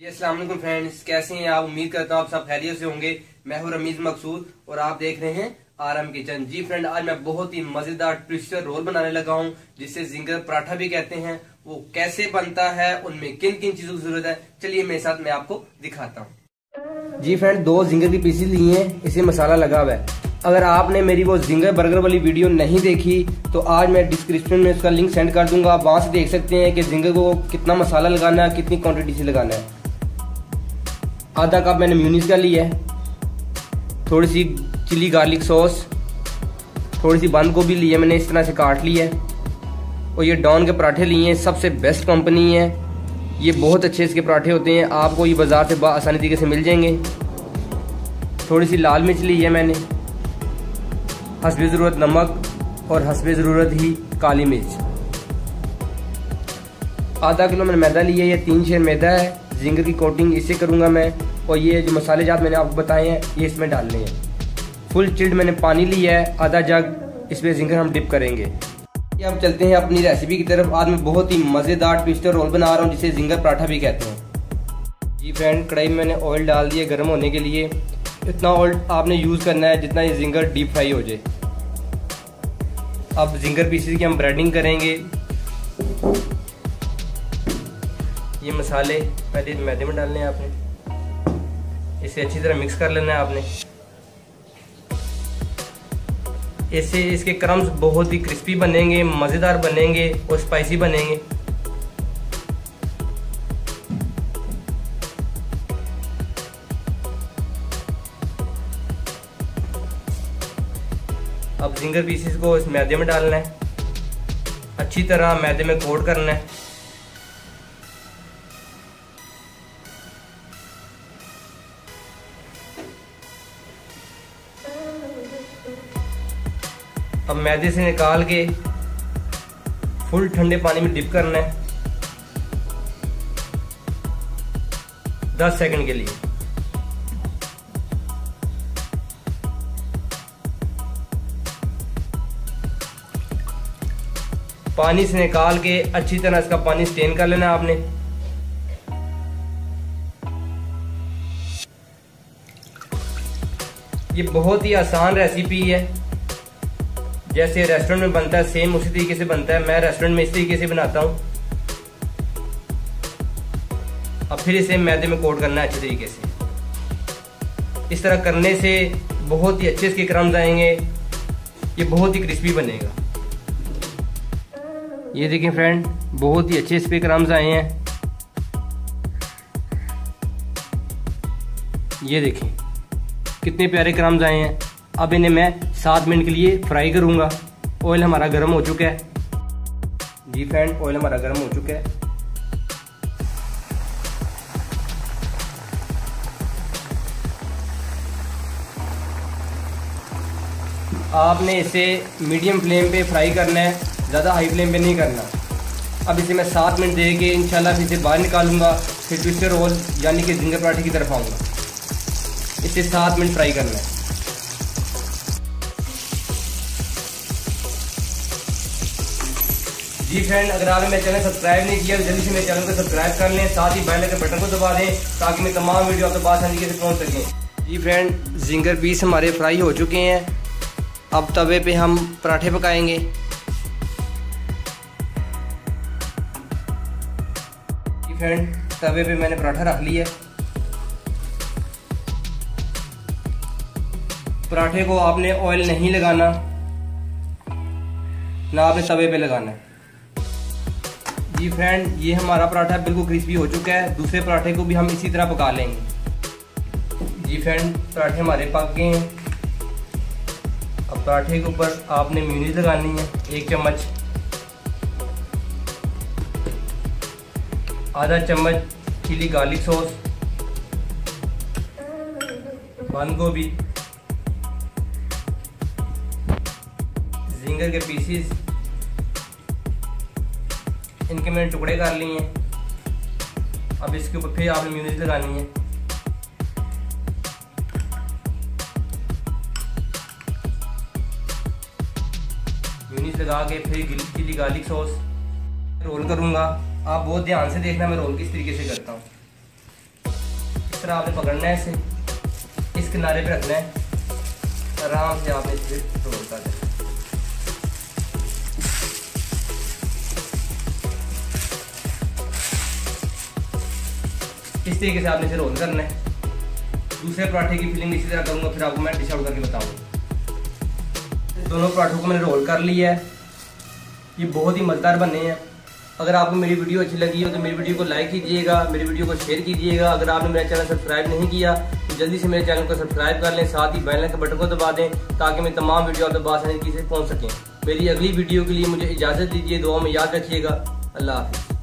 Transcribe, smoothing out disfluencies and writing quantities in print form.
अस्सलाम वालेकुम फ्रेंड्स, कैसे हैं आप। उम्मीद करता हूँ आप सब खैरियत से होंगे। मैं हूँ रमीज मकसूद और आप देख रहे हैं आरएम किचन। जी फ्रेंड, आज मैं बहुत ही मजेदार ट्विस्टर रोल बनाने लगा हूँ जिसे जिंगर पराठा भी कहते हैं। वो कैसे बनता है, उनमें किन किन चीजों की जरूरत है, चलिए मेरे साथ मैं आपको दिखाता हूँ। जी फ्रेंड, 2 जिंगर की पीसेस लिए हैं, इसे मसाला लगा हुआ है। अगर आपने मेरी वो जिंगर बर्गर वाली वीडियो नहीं देखी तो आज मैं डिस्क्रिप्शन में उसका लिंक सेंड कर दूंगा। आप वहां से देख सकते हैं कि जिंगर को कितना मसाला लगाना है, कितनी क्वांटिटी से लगाना है। आधा कप मैंने म्यूनीस का लिया है, थोड़ी सी चिली गार्लिक सॉस, थोड़ी सी बंद गोभी ली है, मैंने इस तरह से काट लिया है। और ये डॉन के पराठे लिए हैं, सबसे बेस्ट कंपनी है, ये बहुत अच्छे इसके पराठे होते हैं। आपको ये बाजार से आसानी तरीके से मिल जाएंगे। थोड़ी सी लाल मिर्च ली है मैंने, हस्बे ज़रूरत नमक और हस्बे ज़रूरत ही काली मिर्च। आधा किलो मैंने मैदा लिया है, ये 3 शेर मैदा है। जिंगर की कोटिंग इससे करूंगा मैं। और ये जो मसाले जात मैंने आपको बताए हैं ये इसमें डालने हैं। फुल चिल्ड मैंने पानी लिया है, आधा जग, इसमें जिंगर हम डिप करेंगे। अब चलते हैं अपनी रेसिपी की तरफ। आज मैं बहुत ही मज़ेदार ट्विस्टर रोल बना रहा हूँ जिसे जिंगर पराठा भी कहते हैं। जी फ्रेंड, कढ़ाई में मैंने ऑयल डाल दिया गर्म होने के लिए। इतना ऑयल आपने यूज़ करना है जितना ये जिंगर डीप फ्राई हो जाए। अब जिंगर पीसेस की हम ब्रेडिंग करेंगे। ये मसाले पहले मैदे में डालने हैं आपने, इसे अच्छी तरह मिक्स कर लेना है आपने। इससे इसके क्रम्स बहुत ही क्रिस्पी बनेंगे, मज़ेदार बनेंगे और स्पाइसी बनेंगे। अब जिंगर पीसेस को इस मैदे में डालना है, अच्छी तरह मैदे में कोट करना है। अब मैदे से निकाल के फुल ठंडे पानी में डिप करना है 10 सेकंड के लिए। पानी से निकाल के अच्छी तरह इसका पानी स्टेन कर लेना है आपने। ये बहुत ही आसान रेसिपी है, जैसे रेस्टोरेंट में बनता है सेम उसी तरीके से बनता है। मैं रेस्टोरेंट में इस तरीके से बनाता हूँ। अब फिर इसे मैदे में कोट करना है अच्छे तरीके से। इस तरह करने से बहुत ही अच्छे इसके क्रम्स आएंगे, ये बहुत ही क्रिस्पी बनेगा। ये देखिए फ्रेंड, बहुत ही अच्छे इस पे क्रम्स आए हैं। ये देखिए कितने प्यारे क्रम्स आए हैं। अब इन्हें मैं 7 मिनट के लिए फ्राई करूंगा। ऑयल हमारा गर्म हो चुका है। जी फ्रेंड, ऑयल हमारा गर्म हो चुका है। आपने इसे मीडियम फ्लेम पे फ्राई करना है, ज़्यादा हाई फ्लेम पे नहीं करना। अब इसे मैं 7 मिनट दे के इंशाल्लाह इसे बाहर निकालूंगा। फिर ट्विस्टर रोल यानी कि जिंगर पराठे की तरफ आऊँगा। इसे 7 मिनट फ्राई करना है। जी फ्रेंड, अगर आपने मेरे चैनल सब्सक्राइब नहीं किया तो जल्दी से मेरे चैनल को सब्सक्राइब कर लें, साथ ही बेल आइकन बटन को दबा दें ताकि मैं तमाम वीडियो आपके पास आसानी से पहुंच सकें। जी फ्रेंड, जिंगर पीस हमारे फ्राई हो चुके हैं। अब तवे पे हम पराठे पकाएंगे। जी फ्रेंड, तवे पे मैंने पराठा रख लिया है। पराठे को आपने ऑयल नहीं लगाना, ना आपने तवे पे लगाना है। जी फ्रेंड, ये हमारा पराठा बिल्कुल क्रिस्पी हो चुका है। दूसरे पराठे को भी हम इसी तरह पका लेंगे। जी फ्रेंड, पराठे हमारे पक गए हैं। अब पराठे के ऊपर आपने मेयोनीज लगानी है 1 चम्मच, आधा चम्मच चिली गार्लिक सॉस, बंद गोभी, जिंगर के पीसीस, इनके मैंने टुकड़े कर लिए हैं। अब इसके ऊपर फिर आपने मेयोनीज लगानी है। मेयोनीज लगा के फिर चिली गार्लिक सॉस रोल करूंगा। आप बहुत ध्यान से देखना मैं रोल किस तरीके से करता हूँ। इस तरह आपने पकड़ना है, इसे इस किनारे पे रखना है, आराम से आपने इसे रोल कर देना। इस तरीके से आपने इसे रोल करना है। दूसरे पराठे की फिलिंग इसी तरह करूंगा, फिर आपको मैं डिश आउट करके बताऊंगा। दोनों पराठों को मैंने रोल कर लिया है, ये बहुत ही मज़ेदार बने हैं। अगर आपको मेरी वीडियो अच्छी लगी हो तो मेरी वीडियो को लाइक कीजिएगा, मेरी वीडियो को शेयर कीजिएगा। अगर आपने मेरा चैनल सब्सक्राइब नहीं किया तो जल्दी से मेरे चैनल को सब्सक्राइब कर लें, साथ ही बेल आइकन बटन को दबा दें ताकि मैं तमाम वीडियो आप तक आसानी से पहुँच सकें। मेरी अगली वीडियो के लिए मुझे इजाज़त दीजिए, दुआ में याद रखिएगा। अल्लाह हाफिज़।